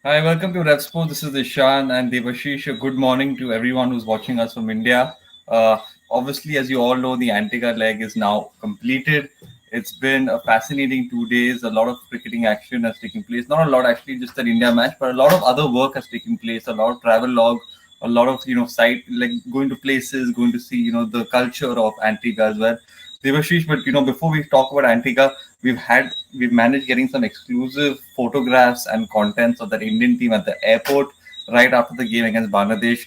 Hi, welcome to RevSport. This is Ishan and Devashish. Good morning to everyone who's watching us from India. Obviously, as you all know, the Antigua leg is now completed. It's been a fascinating 2 days. A lot of cricketing action has taken place. Not a lot, actually, just an India match, but a lot of other work has taken place. A lot of travel log, a lot of site like going to places, going to see the culture of Antigua as well. Devashish, but before we talk about Antigua, we've managed getting some exclusive photographs and contents of that Indian team at the airport right after the game against Bangladesh.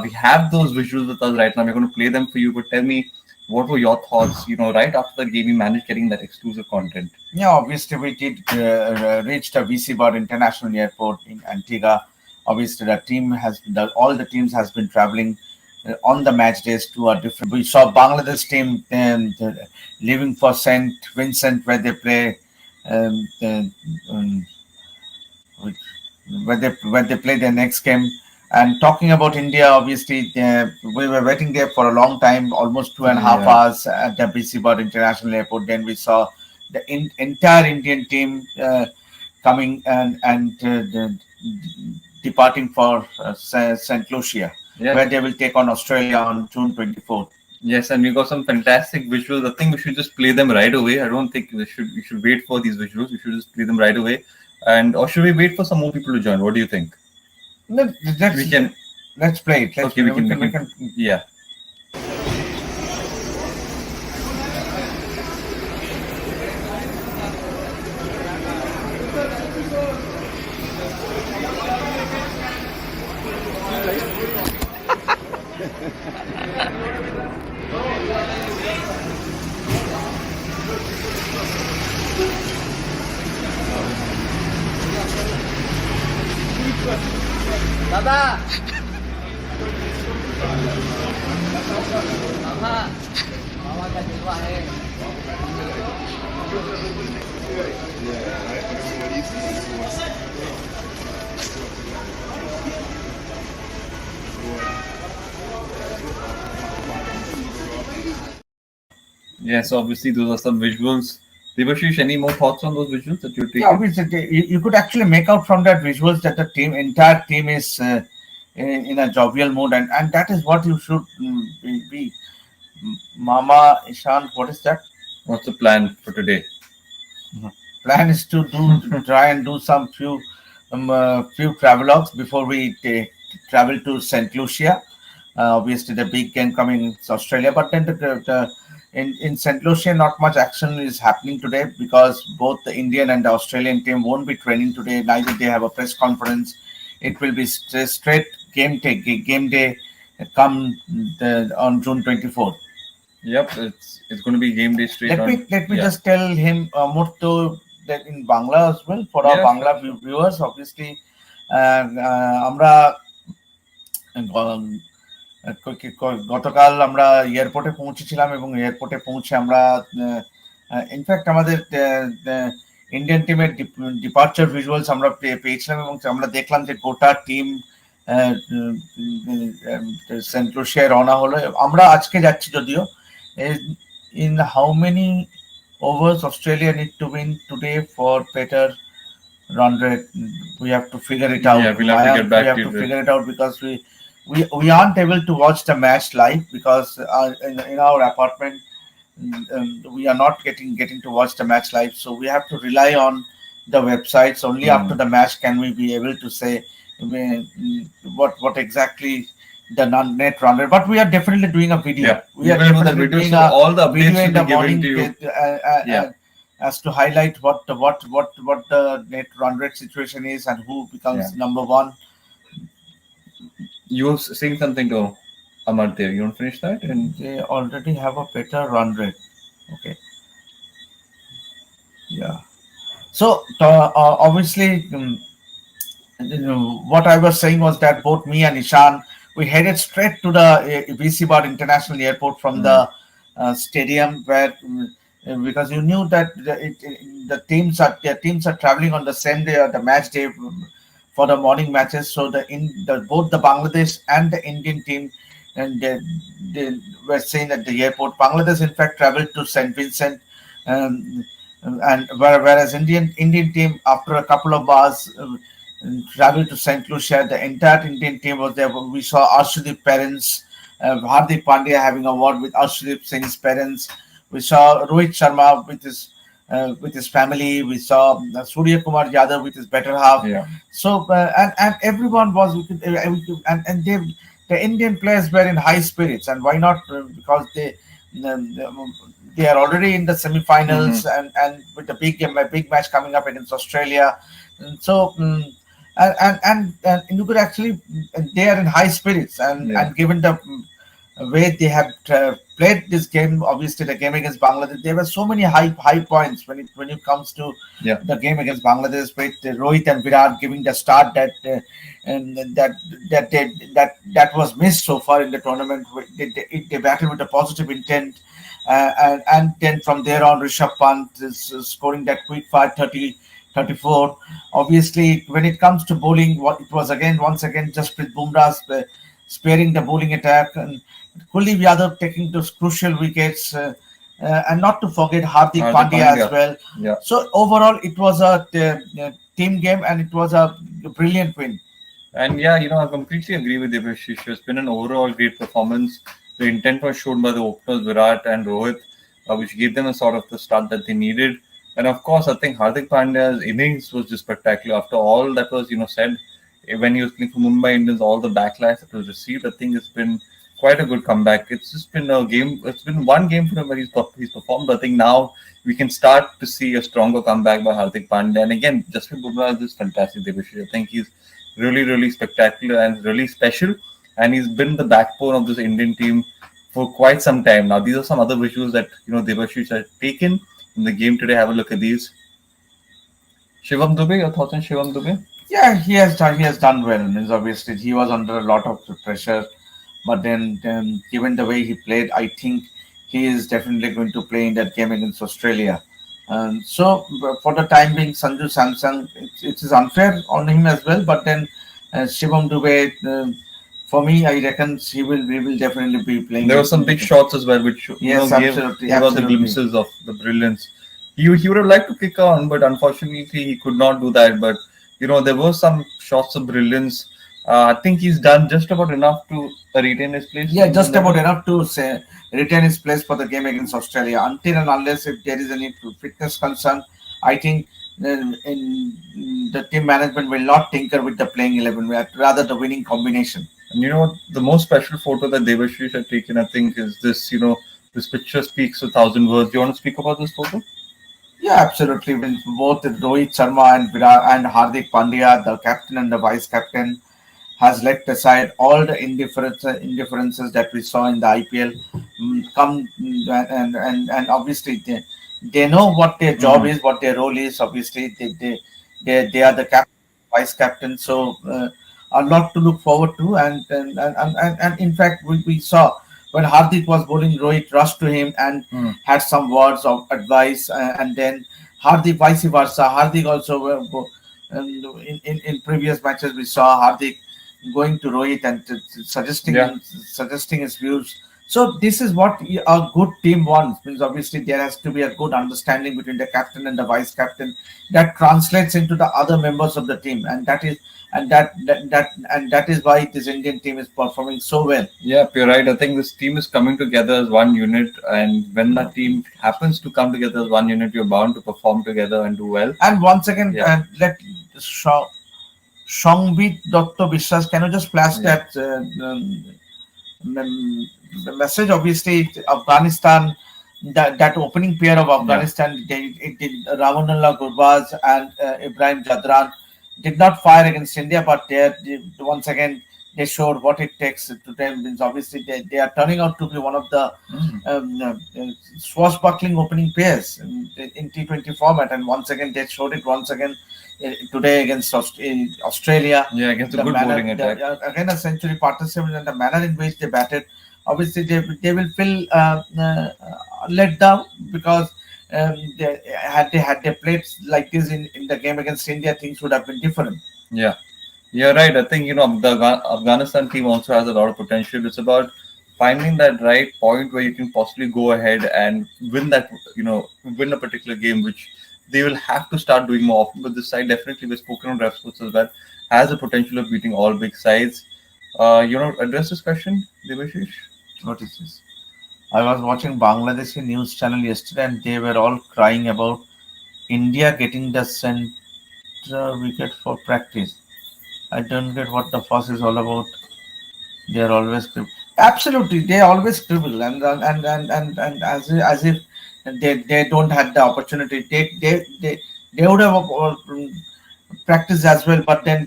We have those visuals with us right now. We're going to play them for you. But tell me, what were your thoughts? Right after the game, we managed getting that exclusive content. Yeah, obviously we did reach the VC Bar International Airport in Antigua. Obviously, all the teams has been traveling on the match days to a different. We saw Bangladesh team leaving for Saint Vincent where they play, um, where they play their next game. And talking about India, obviously we were waiting there for a long time, almost 2.5 hours at the BC Bar International Airport. Then we saw the entire Indian team coming and departing for St. Lucia, where they will take on Australia on June 24th. Yes, and we got some fantastic visuals. I think we should just play them right away. I don't think we should wait for these visuals. We should just play them right away. And or should we wait for some more people to join? What do you think? We can let's play it. Okay, we can. Yeah. दादा मामा का दिलवा है Yes, obviously those are some visuals. Devashish, any more thoughts on those visuals that you're taking? Yeah, obviously, you could actually make out from that visuals that the entire team is in a jovial mood, and that is what you should be. Mama Ishan, what is that? What's the plan for today? Plan is to try and do some few travelogues before we travel to St. Lucia. Obviously, the big game coming in Australia, but then in St. Lucia, not much action is happening today because both the Indian and the Australian team won't be training today. Neither they have a press conference. It will be straight game day come on June 24th. Yep, it's going to be game day straight. Let me just tell him Murto that in Bangla as well for our Bangla viewers. Obviously, আমরা গতকাল আমরা এয়ারপোর্টে পৌঁছেছিলাম এবং এয়ারপোর্টে পৌঁছে আমরা in fact আমাদের ইন্ডিয়ান টিমের ডিপার্চার ভিজুয়ালস আমরা পেয়েছিলাম এবং আমরা দেখলাম যে গোটা টিম সেন্ট লুসিয়ায় রওনা হলো। আমরা আজকে যাচ্ছি যদিও। In how many overs Australia need to win today for better run rate? We have to figure it out. Yeah, we'll have to get back to figure it out because we aren't able to watch the match live because in our apartment we are not getting to watch the match live. So we have to rely on the websites. Only after the match can we be able to say what exactly the net run rate. But we are definitely doing a video. Yeah. We are definitely doing all the updates video in the morning to you. As to highlight what the net run rate situation is and who becomes number one. You were saying something to Amar there. You want to finish that? And they already have a better run rate. Okay. Yeah. So obviously, what I was saying was that both me and Ishan, we headed straight to the VC Bar International Airport from the stadium where because you knew that the teams are traveling on the same day or the match day for the morning matches. So both the Bangladesh and the Indian team and they were staying at the airport. Bangladesh in fact traveled to St. Vincent, and whereas Indian team after a couple of hours traveled to St. Lucia. The entire Indian team was there. We saw Arshdeep parents, Hardik Pandya having a word with Arshdeep Singh's parents. We saw Rohit Sharma with his family. We saw Surya Kumar Yadav with his better half. Yeah. So and everyone was and the Indian players were in high spirits. And why not? Because they are already in the semi-finals, and with the big game, a big match coming up against Australia. And so and you could actually they are in high spirits, Yeah. and given the way they have played this game, obviously the game against Bangladesh, there were so many high points when it comes to Yeah. the game against Bangladesh, with Rohit and Virat giving the start and that was missed so far in the tournament. They batted with a positive intent, and then from there on, Rishabh Pant is scoring that quick fire 30-34. Obviously, when it comes to bowling, what it was again once again just with Bumrah sparing the bowling attack, and Kuldeep Yadav taking those crucial wickets, and not to forget Hardik Hardik Pandya as Pandya. well. Yeah. So overall, it was a team game, and it was a brilliant win. And yeah, I completely agree with Devashish. It's been an overall great performance. The intent was shown by the openers Virat and Rohit, which gave them a sort of the start that they needed. And of course, I think Hardik Pandya's innings was just spectacular. After all that was, said when he was playing for Mumbai Indians, all the backlash that was received, I think it's been quite a good comeback. It's just been a game. It's been one game for him where he's performed. But I think now we can start to see a stronger comeback by Hardik Pandya. And again, Jasprit Bumrah is fantastic, Devashish. I think he's really, really spectacular and really special. And he's been the backbone of this Indian team for quite some time now. These are some other visuals that Devashish has taken in the game today. Have a look at these. Shivam Dubey, your thoughts on Shivam Dubey? Yeah, he has done. He has done well. Means obviously he was under a lot of pressure, but then given the way he played, I think he is definitely going to play in that game against Australia. And so for the time being, Sanju Samsung, it is unfair on him as well. But then Shivam Dubey, for me, I reckon he will definitely be playing. There were some big shots as well, which Yes, absolutely, gave us the absolutely. glimpses of the brilliance. He would have liked to kick on, but unfortunately he could not do that. But there were some shots of brilliance. I think he's done just about enough to retain his place. Yeah, just about enough to say retain his place for the game against Australia. Until and unless if there is any fitness concern, I think the team management will not tinker with the playing 11, rather the winning combination. And you know what? The most special photo that Devashish had taken, I think, is this. This picture speaks 1,000 words. Do you want to speak about this photo? Yeah, absolutely. When both Rohit Sharma and Virat and Hardik Pandya, the captain and the vice captain, has left aside all the indifferences that we saw in the IPL. And obviously they know what their job is, what their role is. Obviously they are the captain, vice captain, so a lot to look forward to. And in fact, we saw when Hardik was bowling, Rohit rushed to him and had some words of advice, and then Hardik vice versa. Hardik also in previous matches we saw Hardik going to Rohit and suggesting Yeah. suggesting his views. So this is what a good team wants. Means obviously there has to be a good understanding between the captain and the vice captain that translates into the other members of the team, and that is why this Indian team is performing so well. Yeah, you're right. I think this team is coming together as one unit, and when that team happens to come together as one unit, you're bound to perform together and do well. And once again, Yeah. let Shongbit Dr. Vishwas, can you just flash Yeah. that the message? Obviously, Afghanistan, that opening pair of Afghanistan, it did Ramanullah Gurbaz and Ibrahim Jadran did not fire against India, but once again they showed what it takes to them. Means obviously they are turning out to be one of the swashbuckling opening pairs in T20 format, and once again they showed it once again today against Australia. Yeah, against a The good manner, bowling attack. again a century partnership, and the manner in which they batted, obviously they will feel let down because had they played like this in the game against India, things would have been different. Yeah, you're right. I think the Afghanistan team also has a lot of potential. It's about finding that right point where you can possibly go ahead and win that win a particular game, which they will have to start doing more often. But this side definitely, we've spoken on ref sports as well, has the potential of beating all big sides. Address this question, Devashish. What is this? I was watching Bangladeshi news channel yesterday, and they were all crying about India getting the center wicket for practice. I don't get what the fuss is all about. They are always absolutely. They always scribble, and as if they don't have the opportunity. They would have practiced as well, but then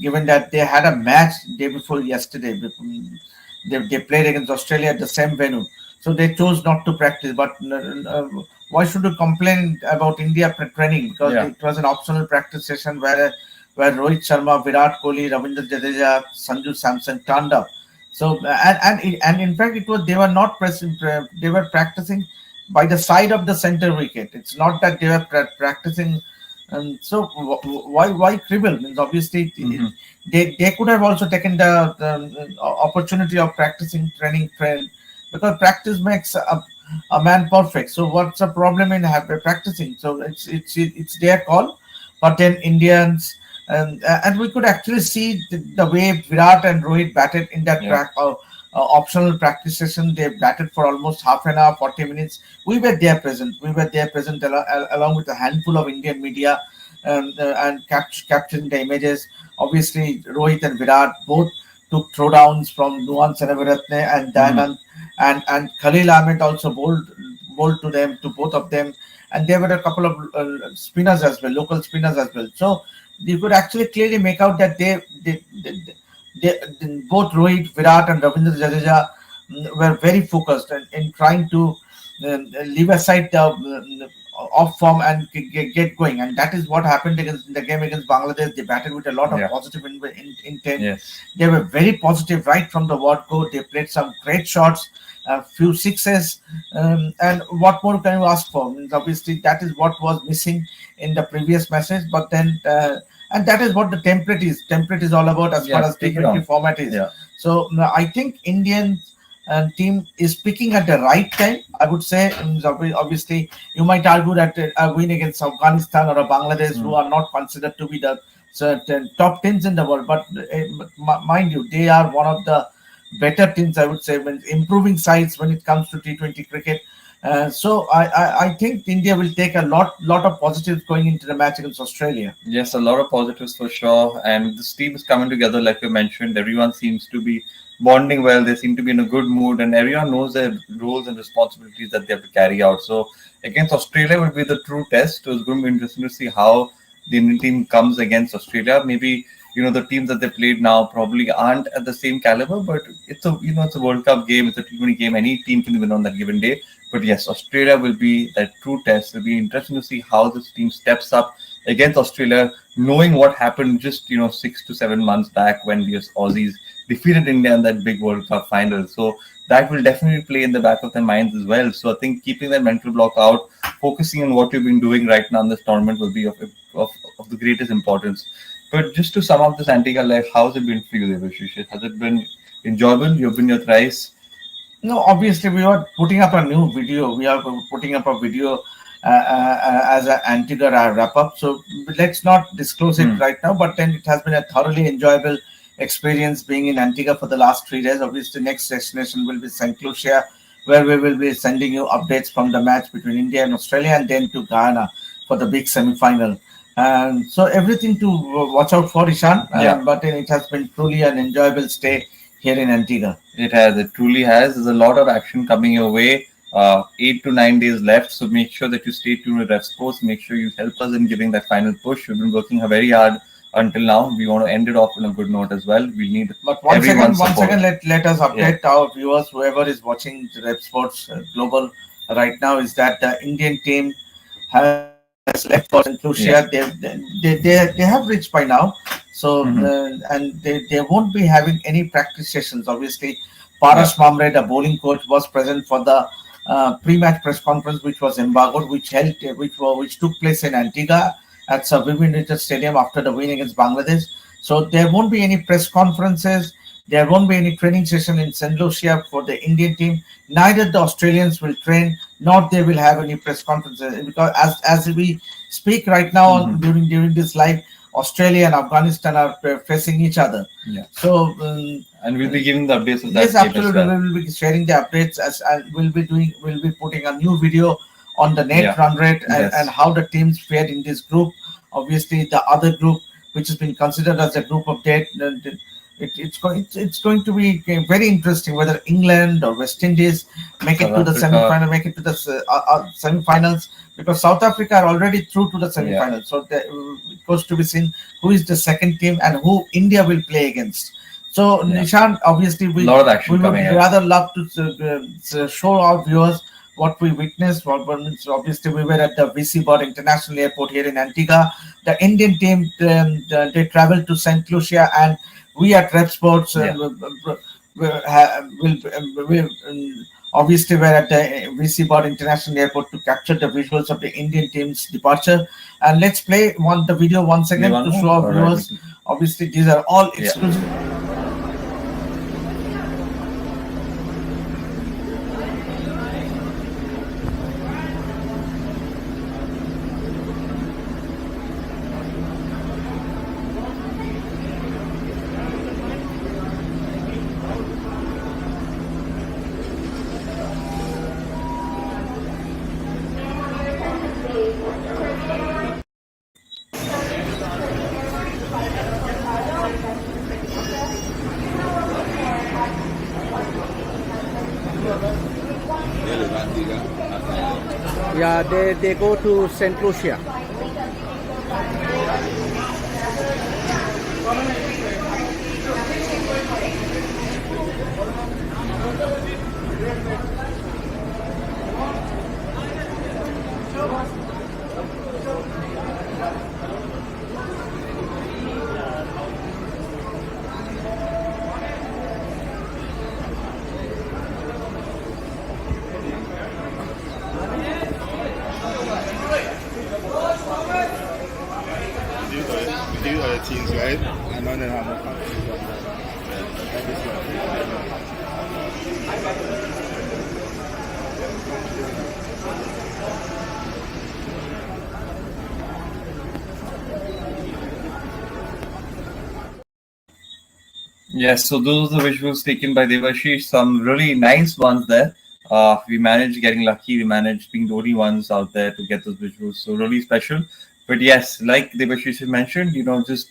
given that they had a match day before yesterday, they played against Australia at the same venue, so they chose not to practice. But why should you complain about India training? Because Yeah. it was an optional practice session where Rohit Sharma, Virat Kohli, Ravindra Jadeja, Sanju Samson turned up. So and in fact it was they were not pressing. They were practicing by the side of the center wicket. It's not that they were practicing. So why cribble? Means obviously Mhm. they could have also taken the opportunity of practicing training because practice makes a man perfect. So what's the problem in practicing? So it's their call, but then Indians and we could actually see the way Virat and Rohit batted in that Yeah. optional practice session. They batted for almost half an hour, 40 minutes. We were there present. We were there present along with a handful of Indian media and capturing the images. Obviously, Rohit and Virat both took throwdowns from Nuwan Senaviratne and Mhm. Dayanand, and Khalil Ahmed also bowled to them, to both of them. And there were a couple of spinners as well, local spinners as well. So you could actually clearly make out that both Rohit, Virat, and Ravindra Jadeja were very focused in trying to leave aside the off form and get going. And that is what happened against in the game against Bangladesh. They batted with a lot of Yeah. positive intent. Yes. They were very positive right from the word go. They played some great shots, a few sixes, and what more can you ask for? Means obviously that is what was missing in the previous matches. But then, and that is what the template is. Template is all about as far Yeah. as Take it T20 on. format is. Yeah. So I think Indian team is picking at the right time. I would say, obviously, you might argue that a win against Afghanistan or a Bangladesh, who Mm. are not considered to be the top teams in the world, but mind you, they are one of the better teams, I would say, when improving sides when it comes to T20 cricket. So I think India will take a lot of positives going into the match against Australia. Yes, a lot of positives for sure. And this team is coming together, like you mentioned. Everyone seems to be bonding well. They seem to be in a good mood, and everyone knows their roles and responsibilities that they have to carry out. So, against Australia will be the true test. So it's going to be interesting to see how the Indian team comes against Australia. Maybe the teams that they played now probably aren't at the same caliber, but it's a World Cup game, it's a T20 game. Any team can win on that given day. But yes, Australia will be that true test. It'll be interesting to see how this team steps up against Australia, knowing what happened just 6 to 7 months back when the Aussies defeated India in that big World Cup final. So that will definitely play in the back of their minds as well. So I think keeping that mental block out, focusing on what you've been doing right now in this tournament will be of the greatest importance. But just to sum up this Antigua life, how's it been for you, Devashish? Has it been enjoyable? You've been your thrice. No, obviously we are putting up a new video. We are putting up a video as an Antigua wrap up. So let's not disclose it Hmm. right now. But then it has been a thoroughly enjoyable experience being in Antigua for the last 3 days. Obviously, next destination will be Saint Lucia, where we will be sending you updates from the match between India and Australia, and then to Guyana for the big semi-final. And so everything to watch out for, Ishan. Yeah. But it has been truly an enjoyable stay here in Antigua. It has. It truly has. There's a lot of action coming your way. 8 to 9 days left, so make sure that you stay tuned with Ref Sports. Make sure you help us in giving that final push. We've been working very hard until now. We want to end it off on a good note as well. We need But once again, everyone's once support. again, let us update our viewers, whoever is watching Rep Sports Global right now, is that the Indian team has left for St. Lucia. Yes. They have reached by now, so Mhm. and they won't be having any practice sessions. Obviously, Paras Mamre, the bowling coach, was present for the pre-match press conference, which was embargoed, which took place in Antigua at Sir Vivian Richards Stadium after the win against Bangladesh. So there won't be any press conferences. There won't be any training session in St. Lucia for the Indian team. Neither the Australians will train not they will have any press conferences, because as we speak right now Mhm. during this live, Australia and Afghanistan are facing each other. Yeah. So And we'll be giving the updates of yes, that game as absolutely. well. We will be sharing the updates as we'll be putting a new video on the net Yeah. run rate, and Yes. how the teams fared in this group. Obviously, the other group, which has been considered as a group of death, it's going to be very interesting whether England or West Indies make it South to the Africa. semi-final, make it to the semi-finals, because South Africa are already through to the Yeah. semi-finals. So it goes to be seen who is the second team and who India will play against. So Yeah. Nishan, obviously A lot of we action would coming ahead. rather love to show our viewers what we witnessed. What means, obviously we were at the VC Bod International Airport here in Antigua. The Indian team, they traveled to Saint Lucia, and we at Rep Sports Yeah. will obviously we're at the VC Bod International Airport to capture the visuals of the Indian team's departure. And let's play the video once Play again one to more. show our All right. viewers. Obviously, these are all Yeah. exclusive. Yeah, they go to Saint Lucia. We do other teams, right? I know they have more confidence. Yes, so those are the visuals taken by Devashish. Some really nice ones there. We managed getting lucky. We managed being the only ones out there to get those visuals. So really special. But yes, like Devashish mentioned, just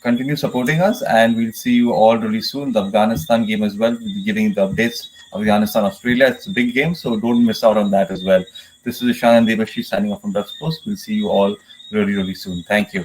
continue supporting us, and we'll see you all really soon. The Afghanistan game as well. We'll be giving the updates. Afghanistan, Australia. It's a big game, so don't miss out on that as well. This is Ishan and Devashish signing off from Dutch Post. We'll see you all really, really soon. Thank you.